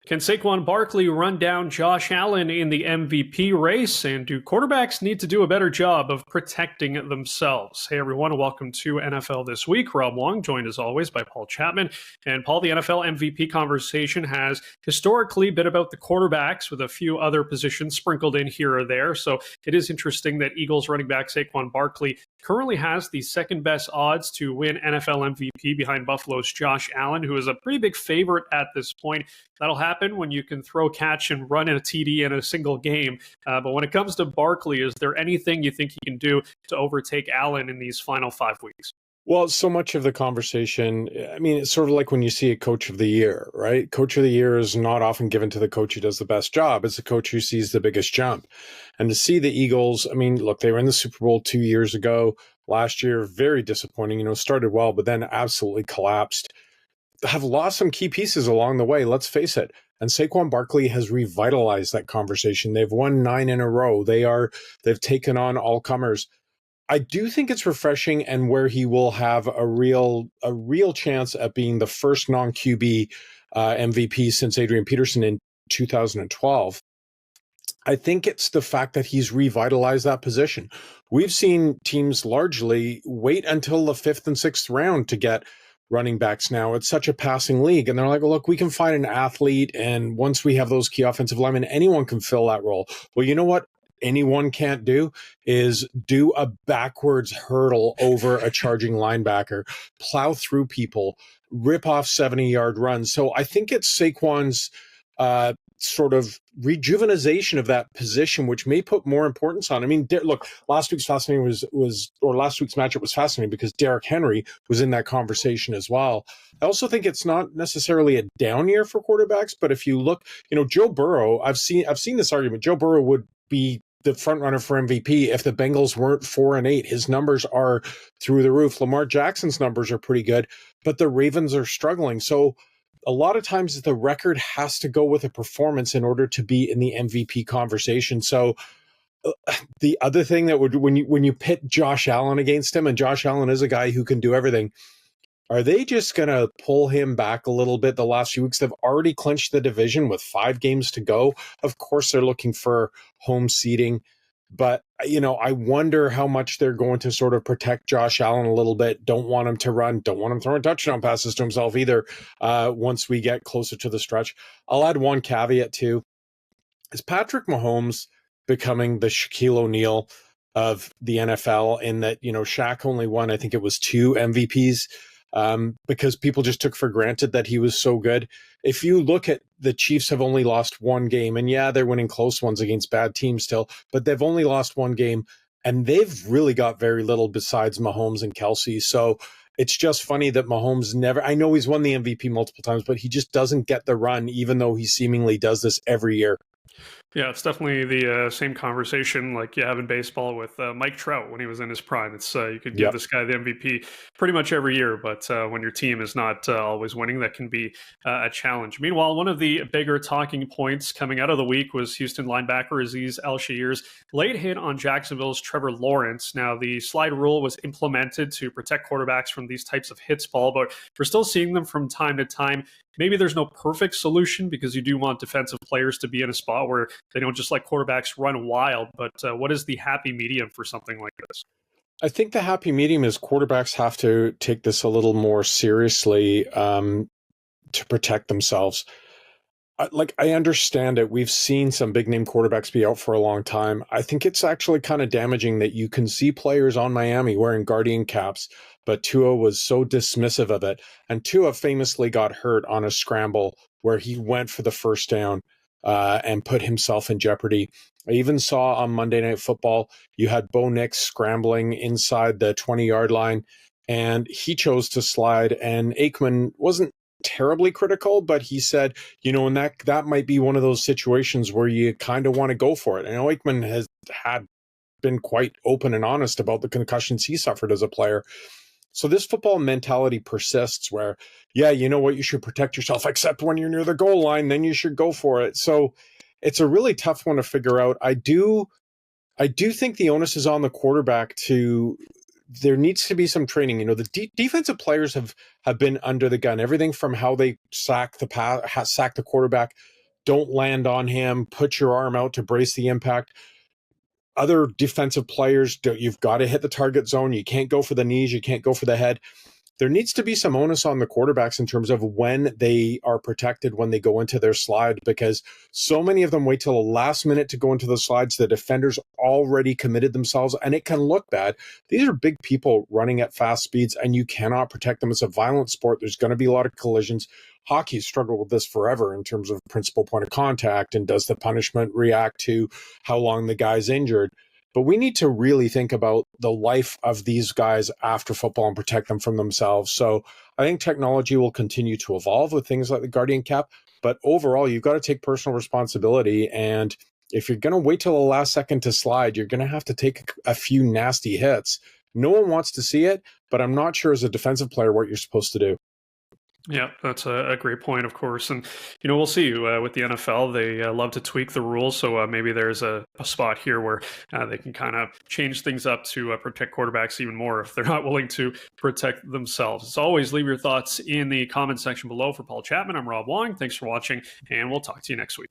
Can Saquon Barkley run down Josh Allen in the MVP race? And do quarterbacks need to do a better job of protecting themselves? Hey, everyone, welcome to NFL This Week. Rob Wong, joined as always by Paul Chapman. And Paul, the NFL MVP conversation has historically been about the quarterbacks with a few other positions sprinkled in here or there. So it is interesting that Eagles running back Saquon Barkley currently has the second best odds to win NFL MVP behind Buffalo's Josh Allen, who is a pretty big favorite at this point. That'll happen when you can throw, catch, and run in a TD in a single game. But when it comes to Barkley, is there anything you think he can do to overtake Allen in these final 5 weeks? Well, so much of the conversation, I mean, it's sort of like when you see a coach of the year, right? Coach of the year is not often given to the coach who does the best job. It's the coach who sees the biggest jump. And to see the Eagles, I mean, look, they were in the Super Bowl 2 years ago. Last year, very disappointing, started well, but then absolutely collapsed. Have lost some key pieces along the way, let's face it. And Saquon Barkley has revitalized that conversation. They've won 9 in a row. They've taken on all comers. I do think it's refreshing, and where he will have a real chance at being the first non-QB MVP since Adrian Peterson in 2012. I think it's the fact that he's revitalized that position. We've seen teams largely wait until the 5th and 6th round to get running backs now. It's such a passing league. And they're like, look, we can find an athlete. And once we have those key offensive linemen, anyone can fill that role. Well, you know what anyone can't do is do a backwards hurdle over a charging linebacker, plow through people, rip off 70-yard runs. So I think it's Saquon's sort of rejuvenation of that position, which may put more importance on. I mean, look, last week's matchup was fascinating because Derrick Henry was in that conversation as well. I also think it's not necessarily a down year for quarterbacks, but if you look, Joe Burrow, I've seen this argument. Joe Burrow would be the front runner for MVP if the Bengals weren't 4-8. His numbers are through the roof. Lamar Jackson's numbers are pretty good, but the Ravens are struggling. So a lot of times the record has to go with a performance in order to be in the MVP conversation. So the other thing that would, when you pit Josh Allen against him, and Josh Allen is a guy who can do everything, are they just going to pull him back a little bit the last few weeks? They've already clinched the division with 5 games to go. Of course, they're looking for home seeding. But, I wonder how much they're going to sort of protect Josh Allen a little bit. Don't want him to run. Don't want him throwing touchdown passes to himself either once we get closer to the stretch. I'll add one caveat too. Is Patrick Mahomes becoming the Shaquille O'Neal of the NFL in that, Shaq only won, I think it was 2 MVPs because people just took for granted that he was so good. If you look at the Chiefs have only lost 1 game, and yeah, they're winning close ones against bad teams still, but they've only lost 1 game, and they've really got very little besides Mahomes and Kelsey. So it's just funny that Mahomes I know he's won the MVP multiple times, but he just doesn't get the run, even though he seemingly does this every year. Yeah, it's definitely the same conversation like you have in baseball with Mike Trout when he was in his prime. It's you could give this guy the MVP pretty much every year, but when your team is not always winning, that can be a challenge. Meanwhile, one of the bigger talking points coming out of the week was Houston linebacker Azeez Al-Shaair's late hit on Jacksonville's Trevor Lawrence. Now, the slide rule was implemented to protect quarterbacks from these types of hits, Paul, but we're still seeing them from time to time. Maybe there's no perfect solution because you do want defensive players to be in a spot where they don't just let quarterbacks run wild. But what is the happy medium for something like this? I think the happy medium is quarterbacks have to take this a little more seriously to protect themselves. I understand it. We've seen some big name quarterbacks be out for a long time. I think it's actually kind of damaging that you can see players on Miami wearing Guardian caps, but Tua was so dismissive of it. And Tua famously got hurt on a scramble where he went for the first down and put himself in jeopardy. I even saw on Monday Night Football, you had Bo Nix scrambling inside the 20-yard line, and he chose to slide, and Aikman wasn't terribly critical, but he said, and that might be one of those situations where you kind of want to go for it. I know Aikman has been quite open and honest about the concussions he suffered as a player. So this football mentality persists where, you know what, you should protect yourself, except when you're near the goal line, then you should go for it. So it's a really tough one to figure out. I do think the onus is on the quarterback to there needs to be some training. You know, the defensive players have been under the gun. Everything from how they sack the quarterback, don't land on him, put your arm out to brace the impact. Other defensive players, you've got to hit the target zone. You can't go for the knees. You can't go for the head. There needs to be some onus on the quarterbacks in terms of when they are protected when they go into their slide, because so many of them wait till the last minute to go into the slides. The defenders already committed themselves, and it can look bad. These are big people running at fast speeds, and you cannot protect them. It's a violent sport. There's going to be a lot of collisions. Hockey's struggled with this forever in terms of principal point of contact, and does the punishment react to how long the guy's injured? But we need to really think about the life of these guys after football and protect them from themselves. So I think technology will continue to evolve with things like the Guardian Cap. But overall, you've got to take personal responsibility. And if you're going to wait till the last second to slide, you're going to have to take a few nasty hits. No one wants to see it, but I'm not sure as a defensive player what you're supposed to do. Yeah, that's a great point, of course. And, we'll see with the NFL, they love to tweak the rules. So maybe there's a spot here where they can kind of change things up to protect quarterbacks even more if they're not willing to protect themselves. As always, leave your thoughts in the comment section below. For Paul Chapman, I'm Rob Wong. Thanks for watching, and we'll talk to you next week.